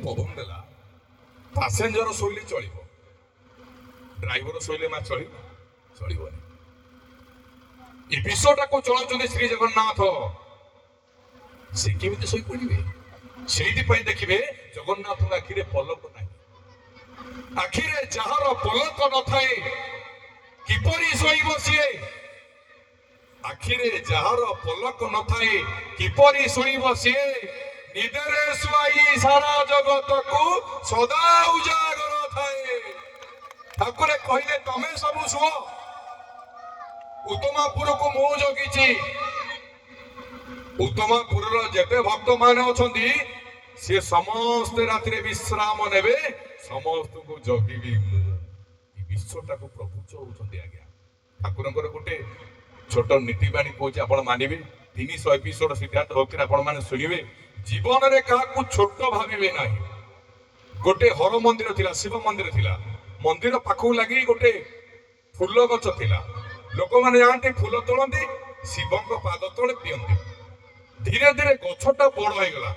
ପବନ ଦେଲା ପାସେଞ୍ଜର ଶୋଇଲେ ଚଳିବ, ଡ୍ରାଇଭର ଶୋଇଲେ ମା ଚଳିବନି। ଏ ବିଶ୍ୱଟାକୁ ଚଳାଉଛନ୍ତି ଶ୍ରୀ ଜଗନ୍ନାଥ, ସେ କେମିତି ଶୋଇପଡ଼ିବେ? ସେଇଥିପାଇଁ ଦେଖିବେ ଜଗନ୍ନାଥଙ୍କ ଆଖିରେ ପଲକ ନାହିଁ। ଆଖିରେ ଯାହାର ପଲକ ନଥାଏ କିପରି ଶୋଇବ ସିଏ? ଆଖିରେ ଯାହାର ପଲକ ନଥାଏ କିପରି ଶୋଇବ ସିଏ? ନିଦରେ ଶୁଆଇ ସାରା ଜଗତକୁ ସଦା ଉଜାଗର ଥାଏ। ଠାକୁରେ କହିଲେ ତମେ ସବୁ ଶୁଅ, ଉତ୍ତମାପୁରକୁ ମୁଁ ଜଗିଛି। ଉତ୍ତମାପୁରର ଯେତେ ଭକ୍ତ ମାନେ ଅଛନ୍ତି ସେ ସମସ୍ତେ ରାତିରେ ବିଶ୍ରାମ ନେବେ, ସମସ୍ତଙ୍କୁ ଜଗିବି ମୁଁ। ଏ ବିଶ୍ୱଟାକୁ ପ୍ରଭୁ ଚଳଉଛନ୍ତି ଆଜ୍ଞା। ଠାକୁରଙ୍କର ଗୋଟେ ଛୋଟ ନୀତିବାଣୀ କହୁଛି, ଆପଣ ମାନିବେ। 300 ଏପିସୋଡ ସିଦ୍ଧାର୍ଥ ଭକ୍ତିରେ ଆପଣ ମାନେ ଶୁଣିବେ। ଜୀବନରେ କାହାକୁ ଛୋଟ ଭାବିବେ ନାହିଁ। ଗୋଟେ ହର ମନ୍ଦିର ଥିଲା, ଶିବ ମନ୍ଦିର ଥିଲା। ମନ୍ଦିର ପାଖକୁ ଲାଗି ଗୋଟେ ଫୁଲ ଗଛ ଥିଲା। ଲୋକମାନେ ଯାଆନ୍ତି, ଫୁଲ ତୋଳନ୍ତି, ଶିବଙ୍କ ପାଦ ତଳେ ପିଅନ୍ତି। ଧୀରେ ଧୀରେ ଗଛଟା ବଡ ହେଇଗଲା,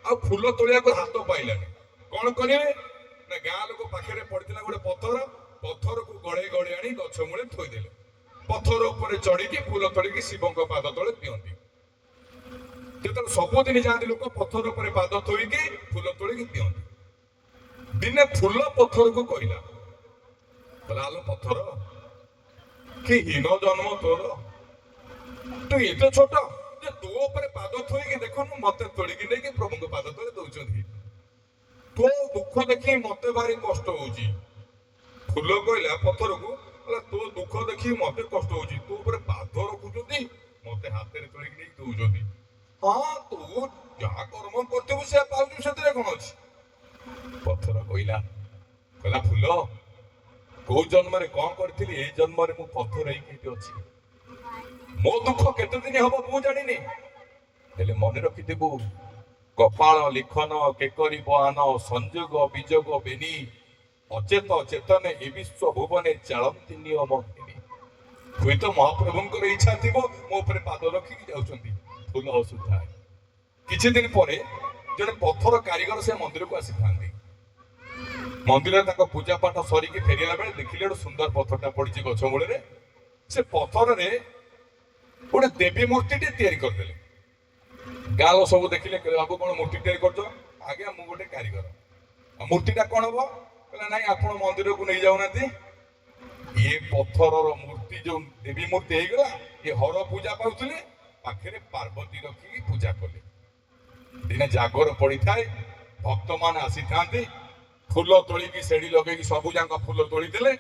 ଆଉ ଫୁଲ ତୋଳିବାକୁ ହାତ ପାଇଲାନି। କଣ କରିବେ ନା, ଗାଁ ଲୋକ ପାଖରେ ପଡିଥିଲା ଗୋଟେ ପଥରକୁ ଗଳେଇ ଗଳେଇ ଆଣି ଗଛ ମୂଳେ ଥୋଇଦେଲେ। ପଥର ଉପରେ ଚଢିକି ଫୁଲ ତୋଳିକି ଶିବଙ୍କ ପାଦ ତଳେ ପିଅନ୍ତି। ଯେତେବେଳେ ସବୁଦିନ ଯାଆନ୍ତି ଲୋକ, ପଥର ଉପରେ ପାଦ ଥୋଇକି ଫୁଲ ତୋଳିକି ପିଅନ୍ତି। ଦିନେ ଫୁଲ ପଥରକୁ କହିଲା, ଆଲୋ ପଥର, କି ହୀନ ଜନ୍ମ ତୋର, ତୁ ଏତେ ଛୋଟ ଯେ ତୋ ଉପରେ ପାଦ ଥୋଇକି ଦେଖୁନୁ ମତେ ତୋଳିକି ନେଇକି ପ୍ରଭୁଙ୍କ ପାଦ ତଳେ ଦଉଛନ୍ତି। ତୋ ଦୁଃଖ ଦେଖି ମତେ ଭାରି କଷ୍ଟ ହଉଛି। ଫୁଲ କହିଲା ପଥରକୁ, ତୋ ଦୁଃଖ ଦେଖି ମତେ କଷ୍ଟ ହଉଛି, ତୋ ଉପରେ ପାଦ ରଖୁଛନ୍ତି, ମତେ ହାତରେ ତୋଳିକି ନେଇକି ଦଉଛନ୍ତି। ହଁ, ତୁ ଯାହା କର୍ମ କରିଥିବୁ ସେ ପାଉଛୁ, ସେଥିରେ କଣ ଅଛି? ପଥର କହିଲା ଫୁଲ, କୋଉ ଜନ୍ମରେ କଣ କରିଥିଲି, ଏଇ ଜନ୍ମରେ ମୁଁ ପଥର ହେଇକି ଏଠି ଅଛି। ମୋ ଦୁଃଖ କେତେ ଦିନ ହବ ମୁଁ ଜାଣିନି, ହେଲେ ମନେ ରଖିଥିବୁ, କପାଳ ଲିଖନ କେକରି ବହାନ, ସଂଯୋଗ ବିଯୋଗ ବେନି, ଅଚେତ ଚେତନେ ଏ ବିଶ୍ୱ ଭୁବନେ ଚାଳନ୍ତି ନିୟମ। ହୁଏତ ମହାପ୍ରଭୁଙ୍କର ଇଚ୍ଛା ଥିବ ମୋ ଉପରେ ପାଦ ରଖିକି ଯାଉଛନ୍ତି। ଫୁଲ ହସୁଥାଏ। କିଛି ଦିନ ପରେ ଜଣେ ପଥର କାରିଗର ସେ ମନ୍ଦିରକୁ ଆସିଥାନ୍ତି। ମନ୍ଦିରରେ ତାଙ୍କ ପୂଜା ପାଠ ସରିକି ଫେରିଲା ବେଳେ ଦେଖିଲେ ଗୋଟେ ସୁନ୍ଦର ପଥରଟା ପଡିଛି ଗଛ ମୂଳରେ। ସେ ପଥରରେ ଗୋଟେ ଦେବୀ ମୂର୍ତ୍ତିଟେ ତିଆରି କରିଦେଲେ। ଗାଁ ଲୋକ ସବୁ ଦେଖିଲେ, କହିଲେ ବାବୁ କଣ ମୂର୍ତ୍ତି ତିଆରି କରୁଛ? ଆଜ୍ଞା ମୁଁ ଗୋଟେ କାରିଗର। ଆଉ ମୂର୍ତ୍ତିଟା କଣ ହବ? କହିଲେ ନାଇଁ ଆପଣ ମନ୍ଦିରକୁ ନେଇ ଯାଉନାହାନ୍ତି। ଇଏ ପଥରର ମୂର୍ତ୍ତି ଯୋଉ ଦେବୀ ମୂର୍ତ୍ତି ହେଇଗଲା, ଇଏ ହର ପୂଜା ପାଉଥିଲେ, ପାଖରେ ପାର୍ବତୀ ରଖିକି ପୂଜା କଲେ। ଦିନେ ଜାଗର ପଡିଥାଏ, ଭକ୍ତମାନେ ଆସିଥାନ୍ତି, ଫୁଲ ତୋଳିକି ସେଡି ଲଗେଇକି ସବୁ ଯାକ ଫୁଲ ତୋଳିଦେଲେ,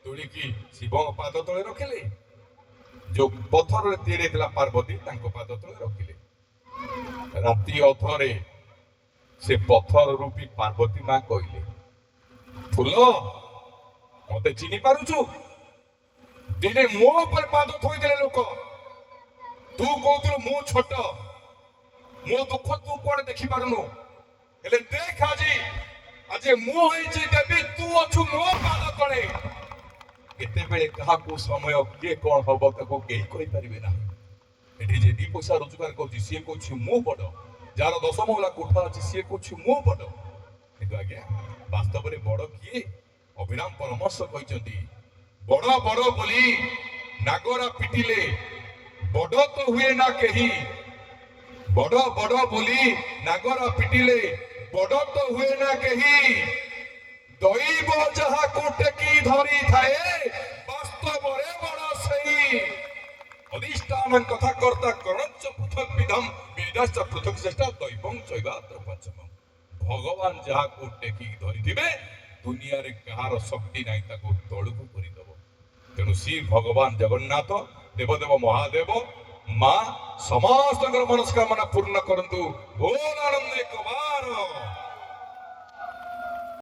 ତୋଳିକି ଶିବଙ୍କ ପାଦ ତଳେ ରଖିଲେ। ଯୋଉ ପଥରରେ ତିଆରି ହେଇଥିଲା ପାର୍ବତୀ, ତାଙ୍କ ପାଦ ତଳେ ରଖିଲେ। ରାତି ଅଧରେ ସେ ପଥର ରୂପୀ ପାର୍ବତୀ ମା କହିଲେ, ଫୁଲ ମତେ ଚିହ୍ନି ପାରୁଛୁ? ଦିନେ ମୋ ଉପରେ ପାଦ ଥୋଇଦେଲେ ଲୋକ, ତୁ କହୁଥିଲୁ ମୁଁ ଛୋଟ, ମୋ ଦୁଃଖ ତୁ କଣ ଦେଖିପାରୁନୁ, ହେଲେ ଦେଖ ଆଜି ମୁଁ ହେଇଛି ଦେବୀ, ତୁ ଅଛୁ ମୋ ପାଦ ତଳେ। କେତେବେଳେ କାହାକୁ ସମୟ କିଏ କଣ ହବ ତାକୁ କେହି କହିପାରିବେ ନାହିଁ। ଏଠି ଯେ 2 ପଇସା ରୋଜଗାର କରୁଛି ସିଏ କହୁଛି ମୁଁ ବଡ, ଯାହାର 10 ମହଲା କୋଠା ଅଛି ସିଏ କହୁଛି ମୁଁ ବଡ। କିନ୍ତୁ ଆଜ୍ଞା ବାସ୍ତବରେ ବଡ କିଏ? ଅଭିରାମ ପରମହଂସ କହିଛନ୍ତି, ବଡ ବଡ ବୋଲି ନାଗରା ପିଟିଲେ ବଡ ତ ହୁଏ ନା କେହି। ବଡ ବଡ ବୋଲି ନାଗରା ପିଟିଲେ ବଡ ତ ହୁଏ ନା କେହି। ଦୈବ ଯାହାକୁ ଟେକି ଧରିଥାଏ, ବାସ୍ତବରେ ବଡ ସେଇ। ଅଧିଷ୍ଠାନ କଥା କର୍ତ୍ତା କରଞ୍ଚ ପୃଥକ ବିଧମ, ବିଦାଶ୍ଚ ପୃଥକ ଚେଷ୍ଟା, ଦୈବଂ ଚୈବାତ୍ର ପଞ୍ଚମମ୍। ଭଗବାନ ଯାହାକୁ ଟେକିକି ଧରିଥିବେ, ଦୁନିଆରେ କାହାର ଶକ୍ତି ନାହିଁ ତାକୁ ତଳକୁ କରିଦବ। ତେଣୁ ଶ୍ରୀ ଭଗବାନ ଜଗନ୍ନାଥ, ଦେବଦେବ ମହାଦେବ, ମା ସମସ୍ତଙ୍କର ମନସ୍କାମନା ପୂର୍ଣ୍ଣ କରନ୍ତୁ। ବୋଲ ଆନନ୍ଦ ଏକ ବାର।